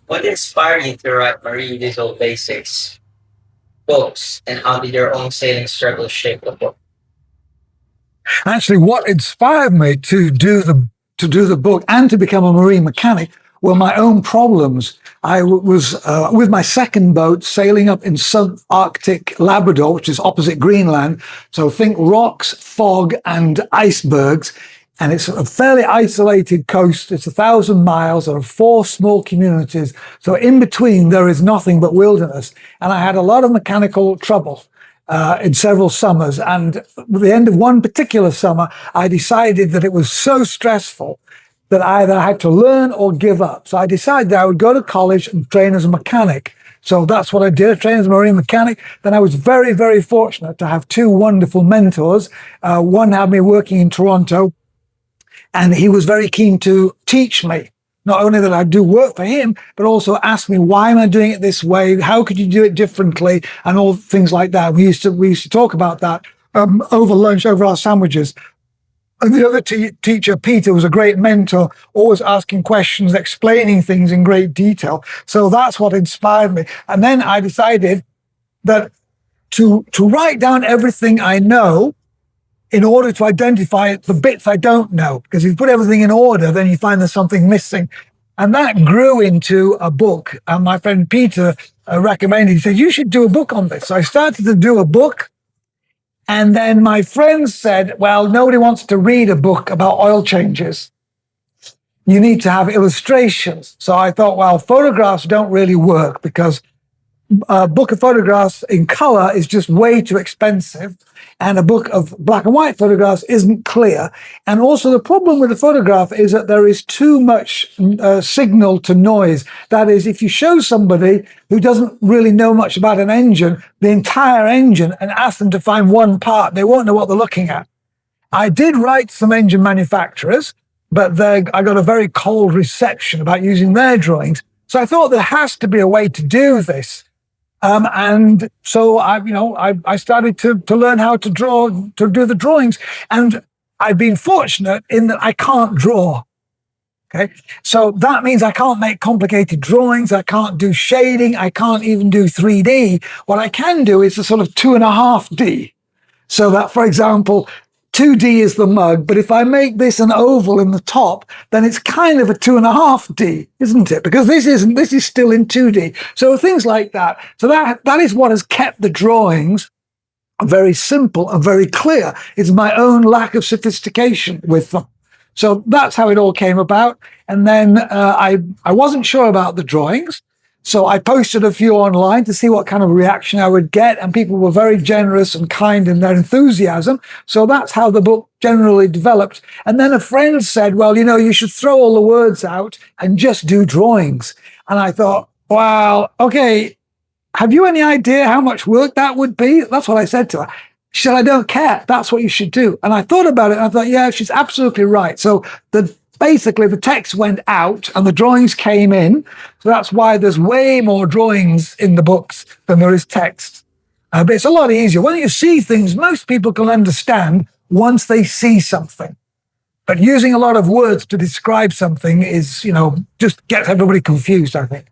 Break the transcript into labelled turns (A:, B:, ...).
A: What inspired you to write Marie Diesel Basics books, and how did your own sailing struggle shape the book?
B: Actually, what inspired me to do the book and to become a marine mechanic were my own problems. I was with my second boat sailing up in subarctic Labrador, which is opposite Greenland. So think rocks, fog, and icebergs. And it's a fairly isolated coast. It's 1,000 miles. There are 4 small communities. So in between, there is nothing but wilderness. And I had a lot of mechanical trouble in several summers. And at the end of one particular summer, I decided that it was so stressful that I either had to learn or give up. So I decided that I would go to college and train as a mechanic. So that's what I did. I trained as a marine mechanic. Then I was very, very fortunate to have 2 wonderful mentors. One had me working in Toronto, and he was very keen to teach me. Not only that I do work for him, but also ask me, why am I doing it this way? How could you do it differently? And all things like that. We used to talk about that over lunch, over our sandwiches. And the other teacher, Peter, was a great mentor, always asking questions, explaining things in great detail. So that's what inspired me. And then I decided that to write down everything I know in order to identify the bits I don't know. Because if you put everything in order, then you find there's something missing. And that grew into a book. And my friend Peter recommended, he said, you should do a book on this. So I started to do a book. And then my friends said, well, nobody wants to read a book about oil changes. You need to have illustrations. So I thought, well, photographs don't really work because a book of photographs in color is just way too expensive. And a book of black and white photographs isn't clear. And also the problem with the photograph is that there is too much signal to noise. That is, if you show somebody who doesn't really know much about an engine, the entire engine, and ask them to find one part, they won't know what they're looking at. I did write some engine manufacturers, but I got a very cold reception about using their drawings. So I thought there has to be a way to do this. And so I started to learn how to draw, to do the drawings. And I've been fortunate in that I can't draw. Okay. So that means I can't make complicated drawings. I can't do shading. I can't even do 3D. What I can do is a sort of 2.5D. So that, for example, 2D is the mug, but if I make this an oval in the top, then it's kind of a 2.5D, isn't it? Because this is still in 2D. So things like that. So that is what has kept the drawings very simple and very clear. It's my own lack of sophistication with them. So that's how it all came about. And then I wasn't sure about the drawings. So I posted a few online to see what kind of reaction I would get, and people were very generous and kind in their enthusiasm. So that's how the book generally developed. And then a friend said, well, you should throw all the words out and just do drawings. And I thought, well, okay, have you any idea how much work that would be? That's what I said to her. She said, I don't care. That's what you should do. And I thought about it, and I thought, yeah, she's absolutely right. So basically, the text went out and the drawings came in. So that's why there's way more drawings in the books than there is text. But it's a lot easier. When you see things, most people can understand once they see something. But using a lot of words to describe something is, just gets everybody confused, I think.